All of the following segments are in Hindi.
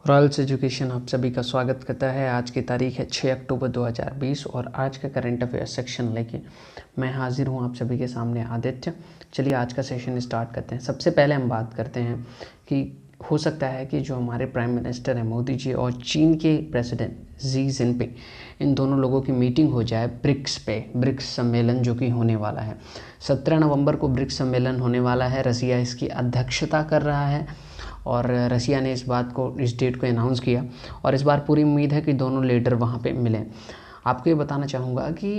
रॉयल्स एजुकेशन आप सभी का स्वागत करता है। आज की तारीख है 6 अक्टूबर 2020 और आज का करंट अफेयर सेक्शन लेके मैं हाजिर हूँ आप सभी के सामने आदित्य। चलिए आज का सेशन स्टार्ट करते हैं। सबसे पहले हम बात करते हैं कि हो सकता है कि जो हमारे प्राइम मिनिस्टर हैं मोदी जी और चीन के प्रेसिडेंट जी जिनपिंग, इन दोनों लोगों की मीटिंग हो जाए ब्रिक्स पे, ब्रिक्स सम्मेलन जो कि होने वाला है 17 नवंबर को ब्रिक्स सम्मेलन होने वाला है। रसिया इसकी अध्यक्षता कर रहा है और रसिया ने इस डेट को अनाउंस किया और इस बार पूरी उम्मीद है कि दोनों लीडर वहाँ पे मिलें। आपको ये बताना चाहूँगा कि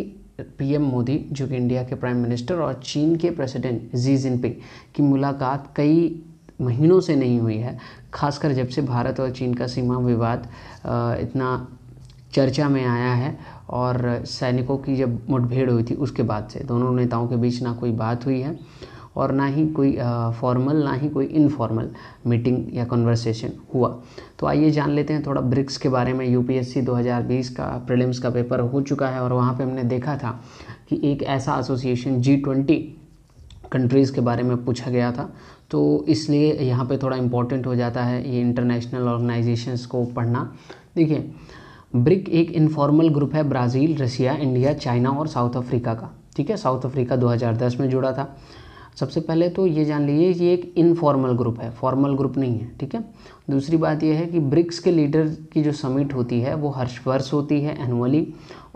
पीएम मोदी जो कि इंडिया के प्राइम मिनिस्टर और चीन के प्रेसिडेंट जी जिनपिंग की मुलाकात कई महीनों से नहीं हुई है, खासकर जब से भारत और चीन का सीमा विवाद इतना चर्चा में आया है और सैनिकों की जब मुठभेड़ हुई थी उसके बाद से दोनों नेताओं के बीच ना कोई बात हुई है और ना ही कोई फॉर्मल ना ही कोई इनफॉर्मल मीटिंग या कन्वर्सेशन हुआ। तो आइए जान लेते हैं थोड़ा ब्रिक्स के बारे में। यूपीएससी 2020 का प्रीलिम्स का पेपर हो चुका है और वहाँ पे हमने देखा था कि एक ऐसा एसोसिएशन G20 कंट्रीज़ के बारे में पूछा गया था, तो इसलिए यहाँ पे थोड़ा इम्पोर्टेंट हो जाता है ये इंटरनेशनल ऑर्गेनाइजेशंस को पढ़ना। देखिए, ब्रिक एक इनफॉर्मल ग्रुप है ब्राज़ील, रसिया, इंडिया, चाइना और साउथ अफ्रीका का। ठीक है, साउथ अफ्रीका 2010 में जुड़ा था। सबसे पहले तो ये जान लीजिए ये एक इनफॉर्मल ग्रुप है, फॉर्मल ग्रुप नहीं है। ठीक है, दूसरी बात ये है कि ब्रिक्स के लीडर की जो समिट होती है वो हर वर्ष होती है एनुअली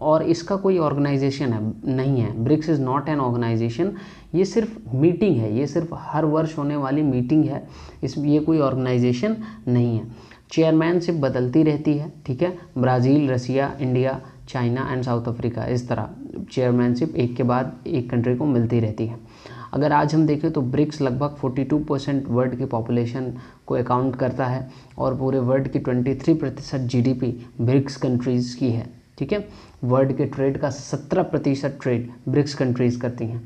और इसका कोई ऑर्गेनाइजेशन है नहीं है। BRICS is not an organisation, ये सिर्फ मीटिंग है, ये सिर्फ हर वर्ष होने वाली मीटिंग है, ये कोई ऑर्गेनाइजेशन नहीं है। चेयरमैनशिप बदलती रहती है। ठीक है, Brazil, Russia, India, China and South Africa, इस तरह चेयरमैनशिप एक के बाद एक कंट्री को मिलती रहती है। अगर आज हम देखें तो ब्रिक्स लगभग 42% वर्ल्ड की पॉपुलेशन को अकाउंट करता है और पूरे वर्ल्ड की 23% GDP ब्रिक्स कंट्रीज़ की है। ठीक है, वर्ल्ड के ट्रेड का 17% ट्रेड ब्रिक्स कंट्रीज़ करती हैं।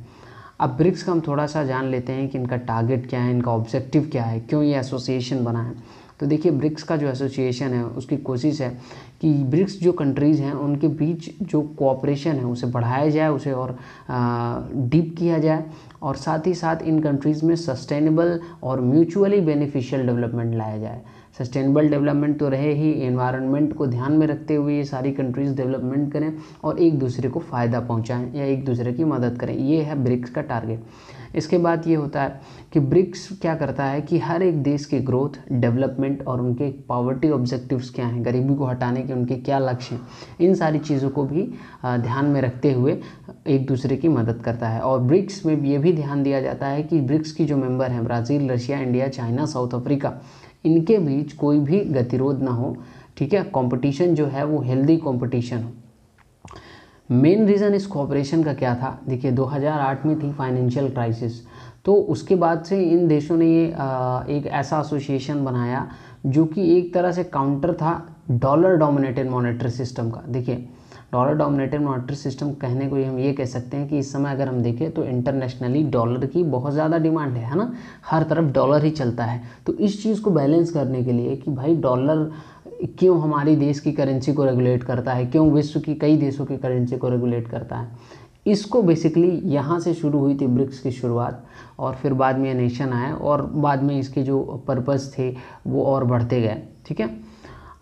अब ब्रिक्स का हम थोड़ा सा जान लेते हैं कि इनका टारगेट क्या है, इनका ऑब्जेक्टिव क्या है, क्यों ये एसोसिएशन बना है। तो देखिए, ब्रिक्स का जो एसोसिएशन है उसकी कोशिश है कि ब्रिक्स जो कंट्रीज़ हैं उनके बीच जो कोऑपरेशन है उसे बढ़ाया जाए, उसे और डीप किया जाए और साथ ही साथ इन कंट्रीज़ में सस्टेनेबल और म्यूचुअली बेनिफिशियल डेवलपमेंट लाया जाए। सस्टेनेबल डेवलपमेंट तो रहे ही, एनवायरनमेंट को ध्यान में रखते हुए ये सारी कंट्रीज़ डेवलपमेंट करें और एक दूसरे को फ़ायदा पहुंचाएं या एक दूसरे की मदद करें, ये है ब्रिक्स का टारगेट। इसके बाद ये होता है कि ब्रिक्स क्या करता है कि हर एक देश की ग्रोथ, डेवलपमेंट और उनके पॉवर्टी ऑब्जेक्टिव्स क्या हैं, गरीबी को हटाने के उनके क्या लक्ष्य हैं, इन सारी चीज़ों को भी ध्यान में रखते हुए एक दूसरे की मदद करता है। और ब्रिक्स में ये भी ध्यान दिया जाता है कि ब्रिक्स की जो मेंबर हैं Brazil, Russia, India, China, south Africa, इनके बीच कोई भी गतिरोध ना हो। ठीक है, कंपटीशन जो है वो हेल्दी कंपटीशन हो। मेन रीज़न इस कोऑपरेशन का क्या था? देखिए, 2008 में थी फाइनेंशियल क्राइसिस, तो उसके बाद से इन देशों ने ये एक ऐसा एसोसिएशन बनाया जो कि एक तरह से काउंटर था डॉलर डोमिनेटेड मॉनेटरी सिस्टम का। देखिए, डॉलर डोमिनेटेड मॉनेटरी सिस्टम कहने को हम ये कह सकते हैं कि इस समय अगर हम देखें तो इंटरनेशनली डॉलर की बहुत ज़्यादा डिमांड है ना, हर तरफ डॉलर ही चलता है। तो इस चीज़ को बैलेंस करने के लिए कि भाई डॉलर क्यों हमारी देश की करेंसी को रेगुलेट करता है, क्यों विश्व की कई देशों की करेंसी को रेगुलेट करता है, इसको बेसिकली यहाँ से शुरू हुई थी ब्रिक्स की शुरुआत और फिर बाद में ये नेशन आया और बाद में इसके जो पर्पस थे वो और बढ़ते गए। ठीक है,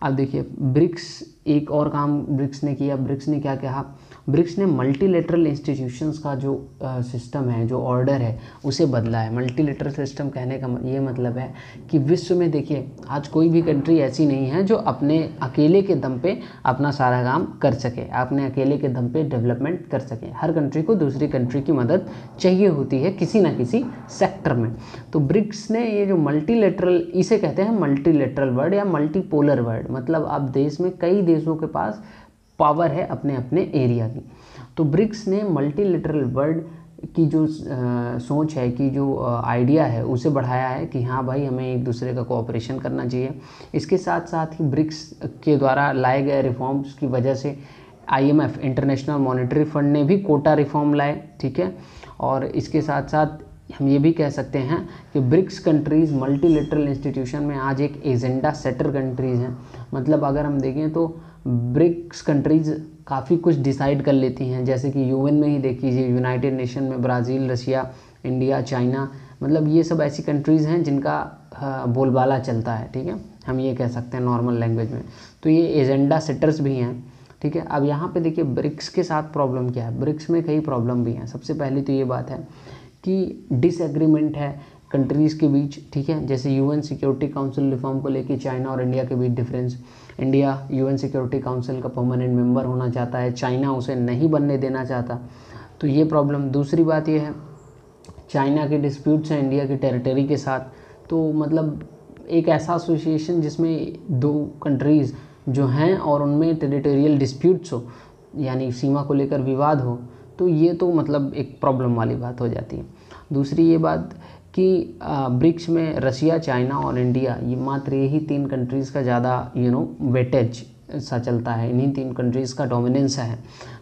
अब देखिए, ब्रिक्स एक और काम ब्रिक्स ने किया। ब्रिक्स ने क्या कहा? ब्रिक्स ने मल्टीलेटरल इंस्टीट्यूशंस का जो सिस्टम है, जो ऑर्डर है, उसे बदला है। मल्टीलेटरल सिस्टम कहने का ये मतलब है कि विश्व में देखिए आज कोई भी कंट्री ऐसी नहीं है जो अपने अकेले के दम पे अपना सारा काम कर सके, अपने अकेले के दम पे डेवलपमेंट कर सके। हर कंट्री को दूसरी कंट्री की मदद चाहिए होती है किसी ना किसी सेक्टर में। तो ब्रिक्स ने ये जो मल्टीलेटरल, इसे कहते हैं मल्टीलेटरल वर्ड या मल्टीपोलर वर्ड, मतलब अब देश में कई देशों के पास पावर है अपने अपने एरिया की। तो ब्रिक्स ने मल्टीलेटरल वर्ल्ड की जो सोच है, कि जो आइडिया है, उसे बढ़ाया है कि हाँ भाई हमें एक दूसरे का कोऑपरेशन करना चाहिए। इसके साथ साथ ही ब्रिक्स के द्वारा लाए गए रिफॉर्म्स की वजह से IMF, इंटरनेशनल मॉनेटरी फंड ने भी कोटा रिफॉर्म लाए। ठीक है, और इसके साथ साथ हम ये भी कह सकते हैं कि ब्रिक्स कंट्रीज़ मल्टीलेटरल इंस्टीट्यूशन में आज एक एजेंडा सेटर कंट्रीज़ हैं। मतलब अगर हम देखें तो ब्रिक्स कंट्रीज़ काफ़ी कुछ डिसाइड कर लेती हैं, जैसे कि UN में ही देख लीजिए, यूनाइटेड नेशन में ब्राज़ील, रशिया, इंडिया, चाइना, मतलब ये सब ऐसी कंट्रीज़ हैं जिनका बोलबाला चलता है। ठीक है, हम ये कह सकते हैं नॉर्मल लैंग्वेज में। तो ये एजेंडा सेटर्स भी हैं, ठीक है। अब यहाँ पे देखिए ब्रिक्स के साथ प्रॉब्लम क्या है, ब्रिक्स में कई प्रॉब्लम भी हैं। सबसे पहली तो ये बात है कि डिसएग्रीमेंट है कंट्रीज़ के बीच, ठीक है। जैसे यूएन सिक्योरिटी काउंसिल रिफॉर्म को लेके चाइना और इंडिया के बीच difference. India UN security council का परमानेंट मेंबर होना चाहता है, चाइना उसे नहीं बनने देना चाहता, तो ये प्रॉब्लम। दूसरी बात ये है चाइना के डिस्प्यूट्स हैं इंडिया की टेरिटरी के साथ, तो मतलब एक ऐसा एसोसिएशन जिसमें दो कंट्रीज़ जो हैं और उनमें टेरिटोरियल डिस्प्यूट्स हो, यानी सीमा को लेकर विवाद हो, तो ये तो मतलब एक प्रॉब्लम वाली बात हो जाती है। दूसरी ये बात कि ब्रिक्स में रसिया, चाइना और इंडिया, ये मात्र यही 3 कंट्रीज़ का ज़्यादा वेटेज सा चलता है, इन्हीं 3 कंट्रीज़ का डोमिनेंस है।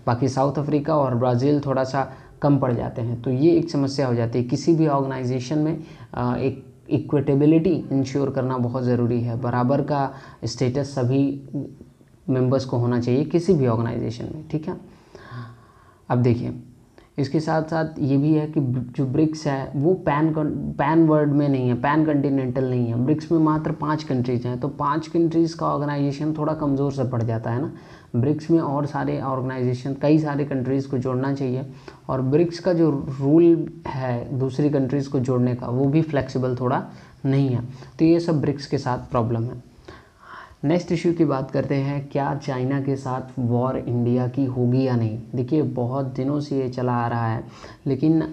बाकी साउथ अफ्रीका और ब्राज़ील थोड़ा सा कम पड़ जाते हैं। तो ये एक समस्या हो जाती है। किसी भी ऑर्गेनाइजेशन में एक इक्विटेबिलिटी इंश्योर करना बहुत ज़रूरी है, बराबर का स्टेटस सभी मेंबर्स को होना चाहिए किसी भी ऑर्गेनाइजेशन में, ठीक है। अब देखिए इसके साथ साथ ये भी है कि जो ब्रिक्स है वो पैन वर्ल्ड में नहीं है, पैन कॉन्टिनेंटल नहीं है। ब्रिक्स में मात्र 5 कंट्रीज़ हैं, तो 5 कंट्रीज़ का ऑर्गेनाइजेशन थोड़ा कमज़ोर से पड़ जाता है ना। ब्रिक्स में और सारे ऑर्गेनाइजेशन, कई सारे कंट्रीज़ को जोड़ना चाहिए, और ब्रिक्स का जो रूल है दूसरी कंट्रीज़ को जोड़ने का वो भी फ्लेक्सिबल थोड़ा नहीं है। तो ये सब ब्रिक्स के साथ प्रॉब्लम है। नेक्स्ट इशू की बात करते हैं, क्या चाइना के साथ वॉर इंडिया की होगी या नहीं। देखिए बहुत दिनों से ये चला आ रहा है, लेकिन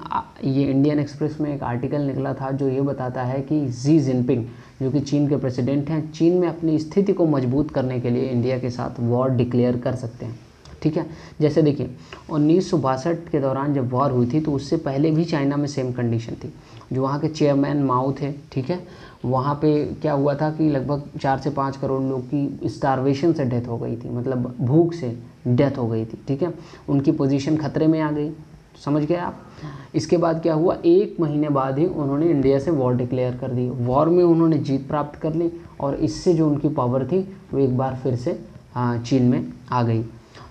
ये इंडियन एक्सप्रेस में एक आर्टिकल निकला था जो ये बताता है कि शी जिनपिंग जो कि चीन के प्रेसिडेंट हैं, चीन में अपनी स्थिति को मजबूत करने के लिए इंडिया के साथ वॉर डिक्लेयर कर सकते हैं, ठीक है। जैसे देखिए 1962 के दौरान जब वॉर हुई थी तो उससे पहले भी चाइना में सेम कंडीशन थी। जो वहाँ के चेयरमैन माओ थे, ठीक है, वहाँ पे क्या हुआ था कि लगभग 4 से 5 करोड़ लोग की स्टारवेशन से डेथ हो गई थी, मतलब भूख से डेथ हो गई थी, ठीक है। उनकी पोजीशन खतरे में आ गई, समझ गए आप। इसके बाद क्या हुआ, 1 महीने बाद ही उन्होंने इंडिया से वॉर डिक्लेयर कर दी। वॉर में उन्होंने जीत प्राप्त कर ली और इससे जो उनकी पावर थी वो एक बार फिर से चीन में आ गई।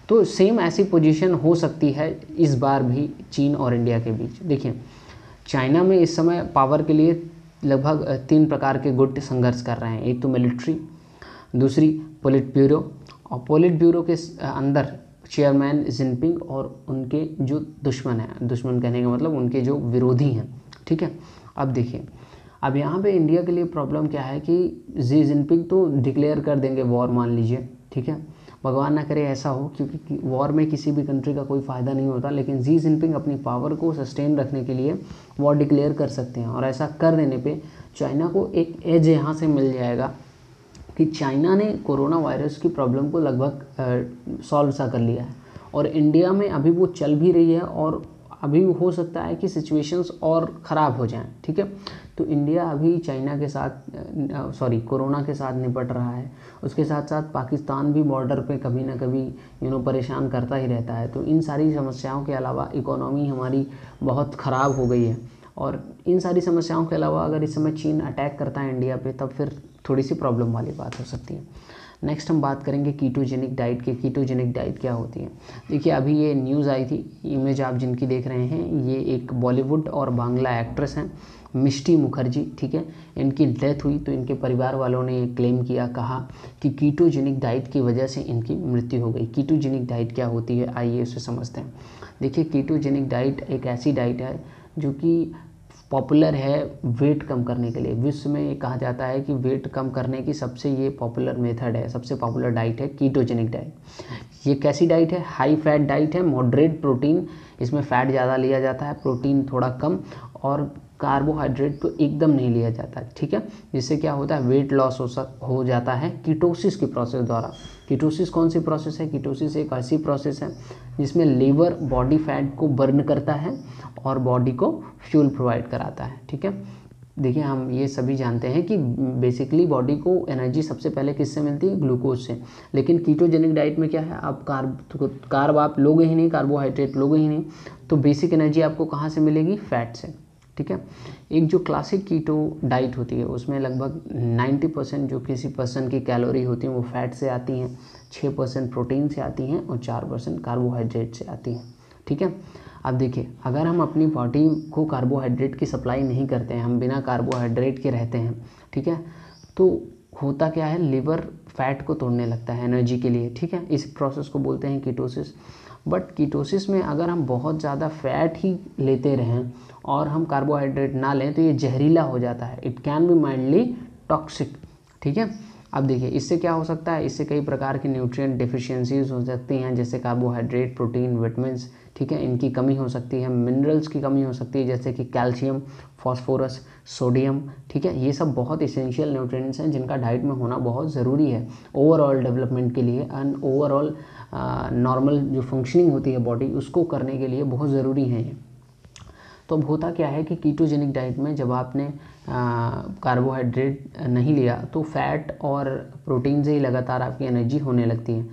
तो सेम ऐसी पोजीशन हो सकती है इस बार भी चीन और इंडिया के बीच। देखिए चाइना में इस समय पावर के लिए लगभग 3 प्रकार के गुट संघर्ष कर रहे हैं। एक तो मिलिट्री, दूसरी पोलिट ब्यूरो, और पोलिट ब्यूरो के अंदर चेयरमैन जिनपिंग और उनके जो दुश्मन हैं, दुश्मन कहने का मतलब उनके जो विरोधी हैं, ठीक है। अब देखिए अब यहाँ पे इंडिया के लिए प्रॉब्लम क्या है कि शी जिनपिंग तो डिक्लेयर कर देंगे वॉर, मान लीजिए, ठीक है, भगवान ना करे ऐसा हो, क्योंकि वॉर में किसी भी कंट्री का कोई फ़ायदा नहीं होता। लेकिन शी जिनपिंग अपनी पावर को सस्टेन रखने के लिए वॉर डिक्लेयर कर सकते हैं, और ऐसा कर देने पे चाइना को एक एज यहाँ से मिल जाएगा कि चाइना ने कोरोना वायरस की प्रॉब्लम को लगभग सॉल्व सा कर लिया है, और इंडिया में अभी वो चल भी रही है, और अभी हो सकता है कि सिचुएशंस और ख़राब हो जाएं, ठीक है। तो इंडिया अभी चाइना के साथ कोरोना के साथ निपट रहा है। उसके साथ साथ पाकिस्तान भी बॉर्डर पे कभी ना कभी परेशान करता ही रहता है। तो इन सारी समस्याओं के अलावा इकोनॉमी हमारी बहुत ख़राब हो गई है, और इन सारी समस्याओं के अलावा अगर इस समय चीन अटैक करता है इंडिया पे, तब फिर थोड़ी सी प्रॉब्लम वाली बात हो सकती है। नेक्स्ट हम बात करेंगे कीटोजेनिक डाइट के। कीटोजेनिक डाइट क्या होती है। देखिए अभी ये न्यूज़ आई थी, इमेज आप जिनकी देख रहे हैं, ये एक बॉलीवुड और बांग्ला एक्ट्रेस हैं मिष्टी मुखर्जी, ठीक है। इनकी डेथ हुई तो इनके परिवार वालों ने क्लेम किया, कहा कि कीटोजेनिक डाइट की वजह से इनकी मृत्यु हो गई। कीटोजेनिक डाइट क्या होती है, आइए उसे समझते हैं। देखिए कीटोजेनिक डाइट एक ऐसी डाइट है जो कि पॉपुलर है वेट कम करने के लिए। विश्व में ये कहा जाता है कि वेट कम करने की सबसे ये पॉपुलर मेथड है, सबसे पॉपुलर डाइट है कीटोजेनिक डाइट। ये कैसी डाइट है, हाई फैट डाइट है, मॉडरेट प्रोटीन, इसमें फ़ैट ज़्यादा लिया जाता है, प्रोटीन थोड़ा कम, और कार्बोहाइड्रेट तो एकदम नहीं लिया जाता है, ठीक है। जिससे क्या होता है, वेट लॉस हो जाता है कीटोसिस की प्रोसेस द्वारा। कीटोसिस कौन सी प्रोसेस है, कीटोसिस एक ऐसी प्रोसेस है जिसमें लीवर बॉडी फैट को बर्न करता है और बॉडी को फ्यूल प्रोवाइड कराता है, ठीक है। देखिए हम ये सभी जानते हैं कि बेसिकली बॉडी को एनर्जी सबसे पहले किससे मिलती है, ग्लूकोज से। लेकिन कीटोजेनिक डाइट में क्या है, आप कार्ब आप लोगे ही नहीं, कार्बोहाइड्रेट लोगे ही नहीं, तो बेसिक एनर्जी आपको कहाँ से मिलेगी, फैट से, ठीक है। एक जो क्लासिक कीटो डाइट होती है उसमें लगभग 90% जो किसी पर्सन की कैलोरी होती हैं वो फैट से आती हैं, 6% प्रोटीन से आती हैं और 4% कार्बोहाइड्रेट से आती हैं, ठीक है। अब देखिए अगर हम अपनी बॉडी को कार्बोहाइड्रेट की सप्लाई नहीं करते हैं, हम बिना कार्बोहाइड्रेट के रहते हैं, ठीक है, तो होता क्या है, लिवर फैट को तोड़ने लगता है एनर्जी के लिए, ठीक है। इस प्रोसेस को बोलते हैं कीटोसिस। बट कीटोसिस में अगर हम बहुत ज़्यादा फैट ही लेते रहें और हम कार्बोहाइड्रेट ना लें तो ये जहरीला हो जाता है, it can be mildly toxic, ठीक है। अब देखिए इससे क्या हो सकता है, इससे कई प्रकार की न्यूट्रिएंट डिफिशियंसीज हो सकती हैं, जैसे कार्बोहाइड्रेट, प्रोटीन, विटामिन्स, ठीक है, इनकी कमी हो सकती है। मिनरल्स की कमी हो सकती है, जैसे कि कैल्शियम, फास्फोरस, सोडियम, ठीक है। ये सब बहुत इसेंशियल न्यूट्रिएंट्स हैं जिनका डाइट में होना बहुत ज़रूरी है ओवरऑल डेवलपमेंट के लिए एंड ओवरऑल नॉर्मल जो फंक्शनिंग होती है बॉडी उसको करने के लिए बहुत ज़रूरी है ये। तो अब होता क्या है कि कीटोजेनिक डाइट में जब आपने कार्बोहाइड्रेट नहीं लिया तो फैट और प्रोटीन से ही लगातार आपकी एनर्जी होने लगती है।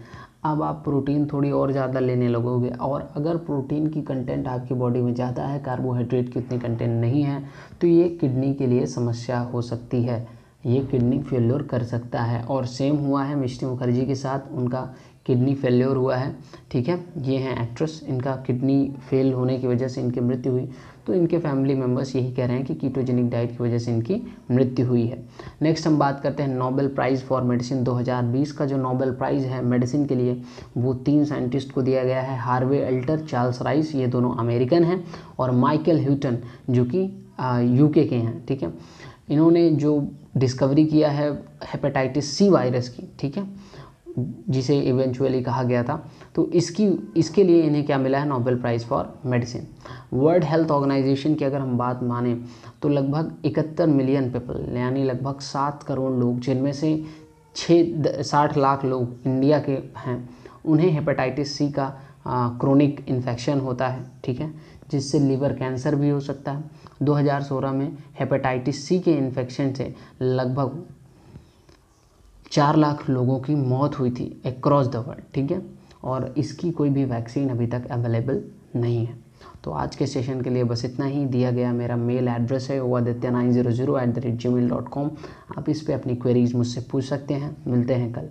अब आप प्रोटीन थोड़ी और ज़्यादा लेने लगोगे और अगर प्रोटीन की कंटेंट आपकी बॉडी में ज़्यादा है, कार्बोहाइड्रेट की उतनी कंटेंट नहीं है, तो ये किडनी के लिए समस्या हो सकती है, ये किडनी फेल्योर कर सकता है। और सेम हुआ है मिष्टी मुखर्जी के साथ, उनका किडनी फेल्योर हुआ है, ठीक है। ये हैं एक्ट्रेस, इनका किडनी फेल होने की वजह से इनकी मृत्यु हुई। तो इनके फैमिली मेम्बर्स यही कह रहे हैं कि कीटोजेनिक डाइट की वजह से इनकी मृत्यु हुई है। नेक्स्ट हम बात करते हैं नोबेल प्राइज़ फॉर मेडिसिन 2020 का। जो नोबेल प्राइज़ है मेडिसिन के लिए वो 3 साइंटिस्ट को दिया गया है, हार्वे अल्टर, चार्ल्स राइस, ये दोनों अमेरिकन हैं, और माइकल ह्यूटन जो कि यूके के हैं, ठीक है। इन्होंने जो डिस्कवरी किया है हेपेटाइटिस सी वायरस की, ठीक है, जिसे इवेंचुअली कहा गया था, तो इसके लिए इन्हें क्या मिला है, Nobel prize for medicine. World Health Organization की अगर हम बात माने तो लगभग 71 मिलियन पीपल, यानी लगभग 7 करोड़ लोग, जिनमें से 60 लाख लोग इंडिया के हैं, उन्हें हेपेटाइटिस सी का क्रोनिक इन्फेक्शन होता है, ठीक है, जिससे लिवर कैंसर भी हो सकता है। 2016 में हेपेटाइटिस सी के इन्फेक्शन से लगभग 4 लाख लोगों की मौत हुई थी अक्रॉस द वर्ल्ड, ठीक है, और इसकी कोई भी वैक्सीन अभी तक अवेलेबल नहीं है। तो आज के सेशन के लिए बस इतना ही। दिया गया मेरा मेल एड्रेस है aditya900@gmail.com। आप इस पर अपनी क्वेरीज मुझसे पूछ सकते हैं। मिलते हैं कल।